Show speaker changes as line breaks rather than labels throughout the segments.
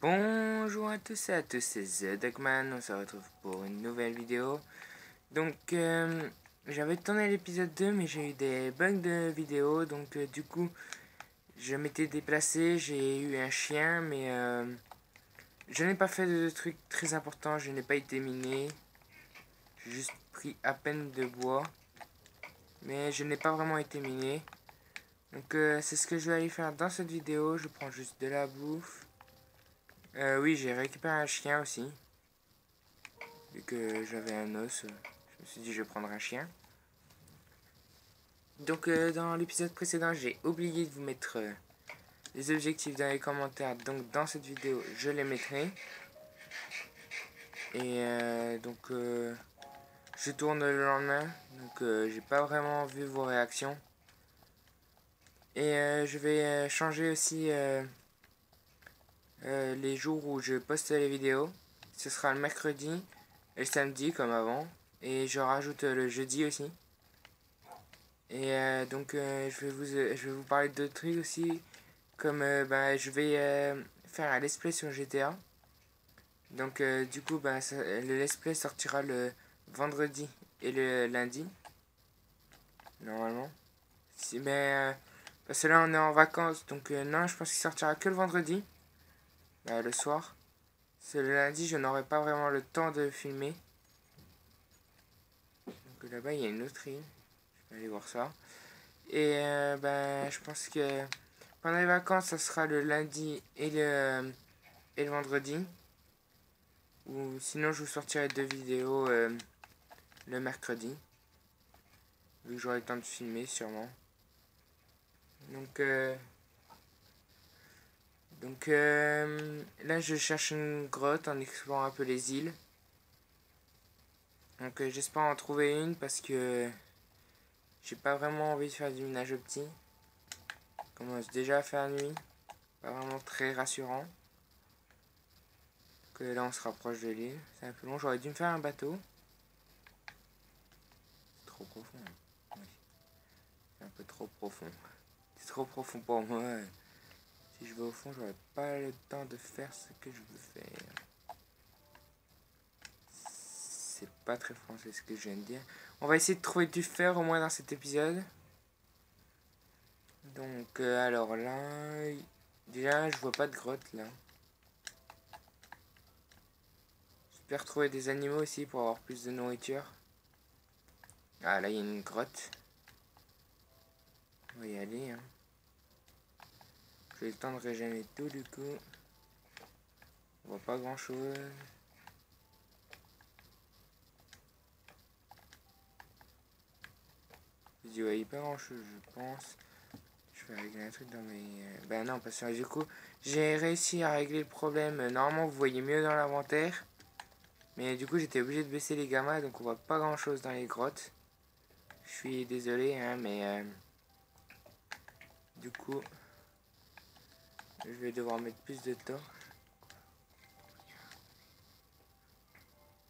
Bonjour à tous et à tous, c'est The Dogman, on se retrouve pour une nouvelle vidéo. Donc, j'avais tourné l'épisode 2, mais j'ai eu des bugs de vidéo, donc du coup, je m'étais déplacé, j'ai eu un chien, mais je n'ai pas fait de trucs très importants, je n'ai pas été miné, j'ai juste pris à peine de bois, mais je n'ai pas vraiment été miné. Donc, c'est ce que je vais aller faire dans cette vidéo, je prends juste de la bouffe. Oui, j'ai récupéré un chien aussi. Vu que j'avais un os, je me suis dit je vais prendre un chien. Donc dans l'épisode précédent, j'ai oublié de vous mettre les objectifs dans les commentaires. Donc dans cette vidéo, je les mettrai. Et je tourne le lendemain. Donc j'ai pas vraiment vu vos réactions. Et je vais changer aussi les jours où je poste les vidéos. Ce sera le mercredi et le samedi comme avant. Et je rajoute le jeudi aussi. Et je vais vous parler d'autres trucs aussi, comme je vais faire un let's play sur GTA. Donc du coup, le let's play sortira le vendredi et le lundi, normalement. Parce que là on est en vacances, donc non, je pense qu'il sortira que le vendredi, le soir. C'est le lundi, je n'aurai pas vraiment le temps de filmer. Donc là-bas, il y a une autre île, je vais aller voir ça. Et je pense que pendant les vacances, ça sera le lundi et le vendredi. Ou sinon, je vous sortirai deux vidéos le mercredi. Vu que j'aurai le temps de filmer, sûrement. Donc, là, je cherche une grotte en explorant un peu les îles. Donc, j'espère en trouver une parce que j'ai pas vraiment envie de faire du ménage au petit. Il commence déjà à faire nuit. Pas vraiment très rassurant. Donc, là, on se rapproche de l'île. C'est un peu long. J'aurais dû me faire un bateau. C'est trop profond. Oui. C'est un peu trop profond. C'est trop profond pour moi. Si je vais au fond, j'aurai pas le temps de faire ce que je veux faire. C'est pas très français ce que je viens de dire. On va essayer de trouver du fer au moins dans cet épisode. Donc, alors là, déjà, je vois pas de grotte là. J'espère trouver des animaux aussi pour avoir plus de nourriture. Ah, là, il y a une grotte. On va y aller. Hein. J'ai le temps de régénérer tout du coup. On voit pas grand chose. Je vois pas grand chose, je pense. Je vais régler un truc dans mes... Ben non, parce que du coup, j'ai réussi à régler le problème. Normalement, vous voyez mieux dans l'inventaire. Mais du coup, j'étais obligé de baisser les gammas, donc on voit pas grand chose dans les grottes. Je suis désolé, hein, mais... du coup, je vais devoir mettre plus de torches.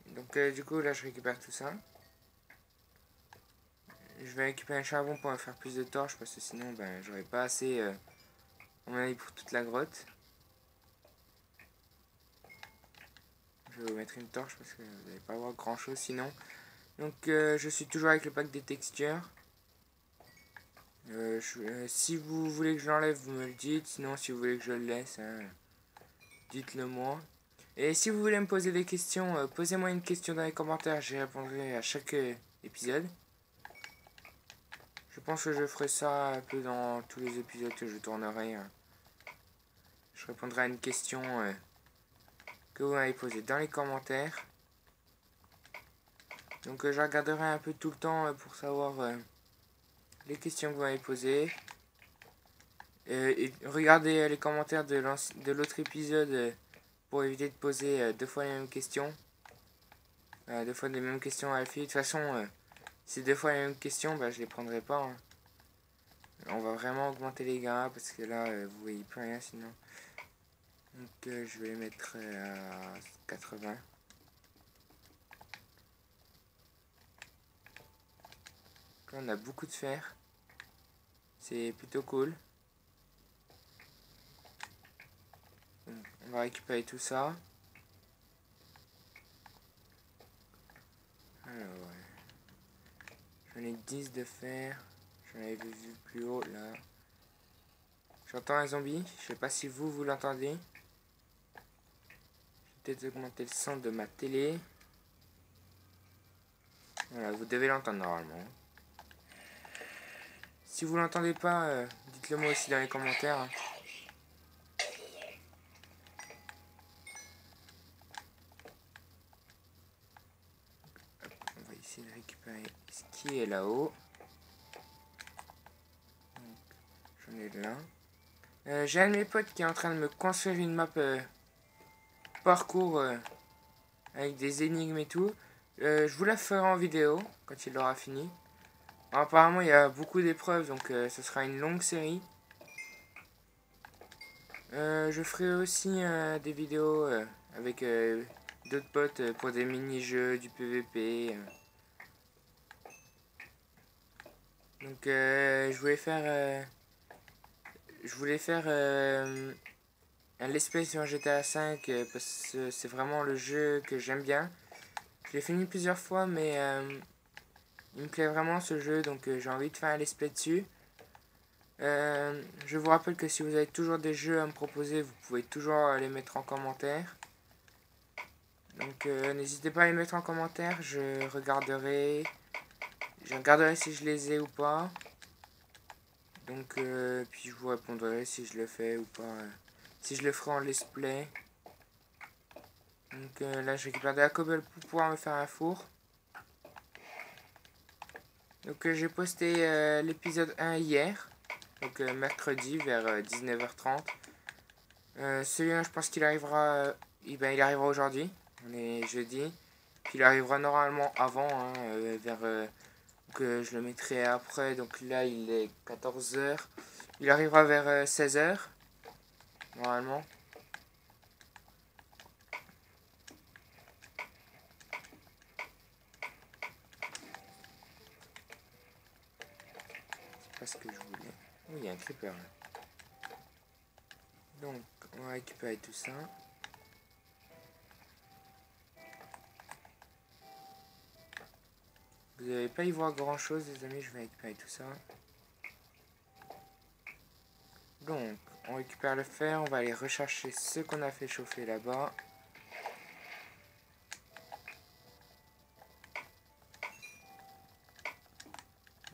Donc du coup, là, je récupère tout ça. Je vais récupérer un charbon pour me faire plus de torches, parce que sinon, j'aurais pas assez... à mon avis, pour toute la grotte. Je vais vous mettre une torche, parce que vous n'allez pas voir grand chose sinon. Donc je suis toujours avec le pack des textures. Si vous voulez que je l'enlève, vous me le dites. Sinon, si vous voulez que je le laisse, hein, dites-le moi. Et si vous voulez me poser des questions, posez-moi une question dans les commentaires. J'y répondrai à chaque épisode. Je pense que je ferai ça un peu dans tous les épisodes que je tournerai. Hein. Je répondrai à une question que vous m'avez posée dans les commentaires. Donc je regarderai un peu tout le temps pour savoir les questions que vous m'avez posées. Et regardez les commentaires de l'autre épisode pour éviter de poser deux fois les mêmes questions. Deux fois les mêmes questions à la fille. De toute façon, si deux fois les mêmes questions, je les prendrai pas. Hein. On va vraiment augmenter les gains parce que là, vous voyez plus rien sinon. Donc je vais les mettre à 80. Là, on a beaucoup de fer. C'est plutôt cool. On va récupérer tout ça. Alors, j'en ai 10 de fer. J'en avais vu plus haut là. J'entends un zombie. Je sais pas si vous l'entendez. Je vais peut-être augmenter le son de ma télé. Voilà, vous devez l'entendre normalement. Si vous l'entendez pas, dites-le moi aussi dans les commentaires. On va essayer de récupérer ce qui est là-haut. J'en ai là. J'ai un de mes potes qui est en train de me construire une map parcours avec des énigmes et tout. Je vous la ferai en vidéo quand il l'aura fini. Alors, apparemment il y a beaucoup d'épreuves, donc ce sera une longue série. Je ferai aussi des vidéos avec d'autres potes pour des mini-jeux, du PVP. Donc je voulais faire un let's play sur GTA V parce que c'est vraiment le jeu que j'aime bien. Je l'ai fini plusieurs fois, mais il me plaît vraiment ce jeu, donc j'ai envie de faire un let's play dessus. Je vous rappelle que si vous avez toujours des jeux à me proposer, vous pouvez toujours les mettre en commentaire. Donc n'hésitez pas à les mettre en commentaire, je regarderai si je les ai ou pas. Donc puis je vous répondrai si je le fais ou pas, si je le ferai en let's play. Donc là je récupère de la cobble pour pouvoir me faire un four. Donc j'ai posté l'épisode 1 hier, donc mercredi vers 19h30. Celui-là je pense qu'il arrivera, il arrivera aujourd'hui, on est jeudi. Puis il arrivera normalement avant, hein, vers que je le mettrai après. Donc là il est 14h, il arrivera vers 16h normalement. C'est pas ce que je voulais. Oui, il y a un creeper là. Donc on va récupérer tout ça. Vous n'allez pas y voir grand chose les amis, je vais récupérer tout ça. Donc on récupère le fer, on va aller rechercher ce qu'on a fait chauffer là-bas.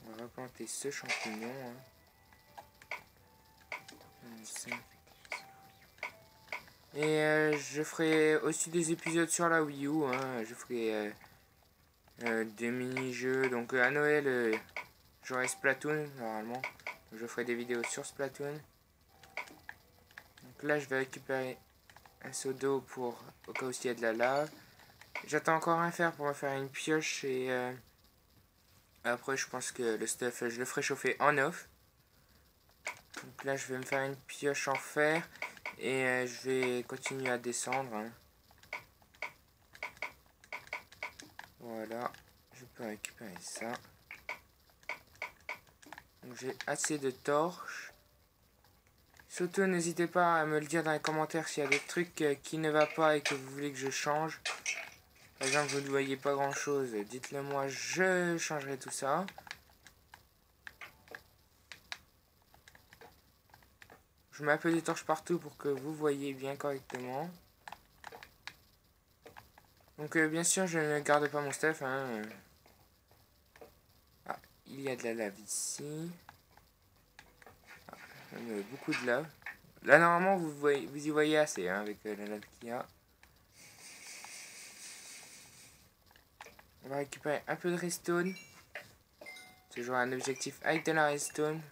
On va replanter ce champignon. Et je ferai aussi des épisodes sur la Wii U. Je ferai des mini-jeux. Donc à Noël, j'aurai Splatoon normalement. Donc, je ferai des vidéos sur Splatoon. Donc là, je vais récupérer un seau d'eau pour au cas où il y a de la lave. J'attends encore un fer pour me faire une pioche et après je pense que le stuff je le ferai chauffer en off. Donc là je vais me faire une pioche en fer et je vais continuer à descendre. Voilà, je peux récupérer ça. Donc j'ai assez de torches. Surtout n'hésitez pas à me le dire dans les commentaires s'il y a des trucs qui ne va pas et que vous voulez que je change. Par exemple, vous ne voyez pas grand chose, dites-le moi, je changerai tout ça. Je mets un peu des torches partout pour que vous voyez bien correctement. Donc bien sûr, je ne garde pas mon stuff. Ah, il y a de la lave ici. Beaucoup de lave. Là, normalement, vous y voyez assez avec la lave qu'il y a. On va récupérer un peu de redstone. C'est toujours un objectif avec de la redstone.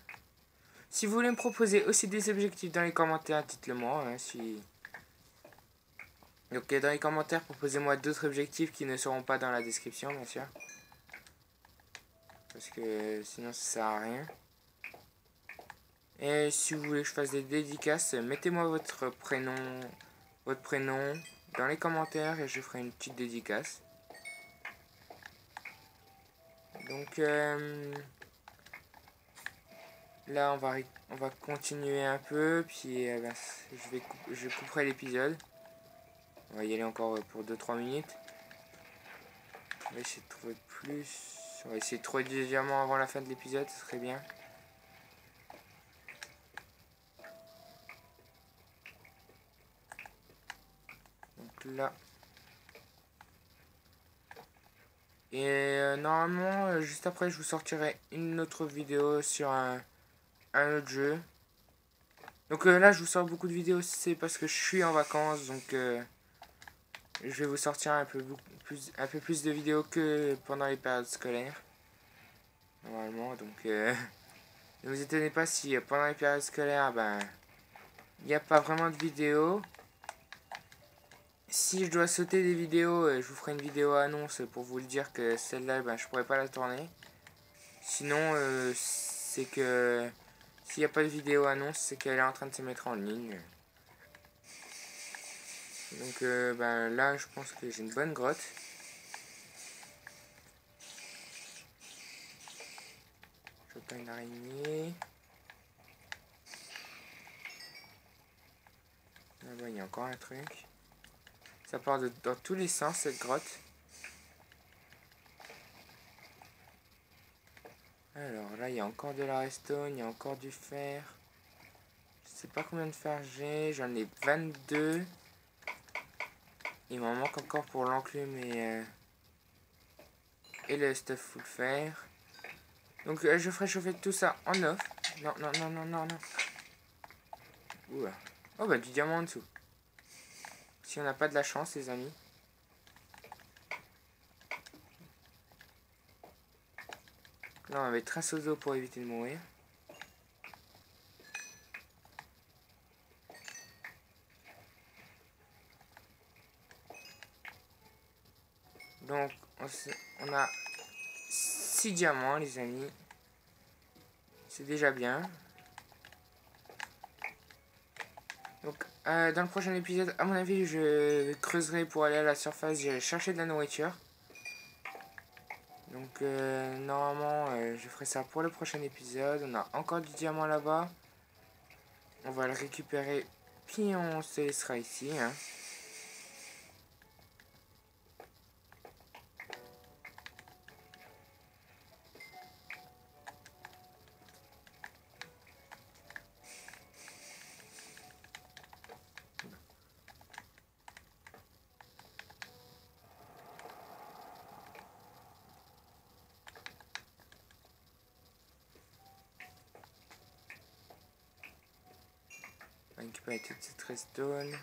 Si vous voulez me proposer aussi des objectifs dans les commentaires, dites-le moi. Donc dans les commentaires, proposez-moi d'autres objectifs qui ne seront pas dans la description, bien sûr. Parce que sinon ça sert à rien. Et si vous voulez que je fasse des dédicaces, mettez-moi votre prénom dans les commentaires et je ferai une petite dédicace. Donc Là, on va continuer un peu, puis ben, je couperai l'épisode. On va y aller encore pour 2-3 minutes. On va essayer de trouver plus. On va essayer de trouver des diamants avant la fin de l'épisode, ce serait bien. Donc là. Et normalement, juste après, je vous sortirai une autre vidéo sur un autre jeu. Donc là, je vous sors beaucoup de vidéos, c'est parce que je suis en vacances, donc je vais vous sortir un peu plus de vidéos que pendant les périodes scolaires. Normalement, donc ne vous étonnez pas si pendant les périodes scolaires, ben, il n'y a pas vraiment de vidéos. Si je dois sauter des vidéos, je vous ferai une vidéo annonce pour vous le dire que celle-là, ben, je pourrais pas la tourner. Sinon, c'est que s'il n'y a pas de vidéo annonce, c'est qu'elle est en train de se mettre en ligne. Donc ben, là, je pense que j'ai une bonne grotte. Je vois pas une araignée. Là-bas, il y a encore un truc. Ça part dans tous les sens, cette grotte. Alors là, il y a encore de la redstone, il y a encore du fer. Je sais pas combien de fer j'ai, j'en ai 22. Il m'en manque encore pour l'enclume et le stuff full fer. Donc je ferai chauffer tout ça en off. Non, non, non, non, non, non. Oula. Oh bah du diamant en dessous. Si on n'a pas de la chance, les amis. Là, on va mettre un seau d'eau pour éviter de mourir. Donc, on a 6 diamants, les amis. C'est déjà bien. Donc, dans le prochain épisode, à mon avis, je creuserai pour aller à la surface. J'irai chercher de la nourriture. Donc, normalement, je ferai ça pour le prochain épisode. On a encore du diamant là-bas. On va le récupérer, puis on se laissera ici. Hein. On va récupérer toute cette redstone.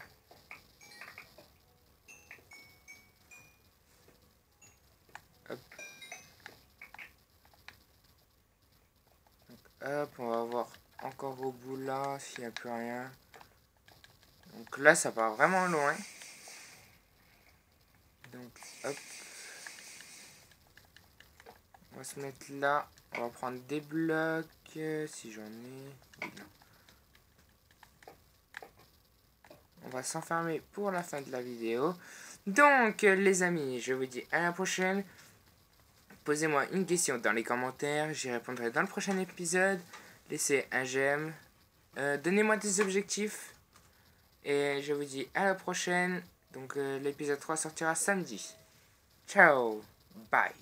Hop. Donc, hop, on va voir encore au bout là, s'il n'y a plus rien. Donc là, ça part vraiment loin. Donc, hop. On va se mettre là. On va prendre des blocs, si j'en ai. Non. On va s'enfermer pour la fin de la vidéo. Donc, les amis, je vous dis à la prochaine. Posez-moi une question dans les commentaires. J'y répondrai dans le prochain épisode. Laissez un j'aime. Donnez-moi des objectifs. Et je vous dis à la prochaine. Donc, l'épisode 3 sortira samedi. Ciao. Bye.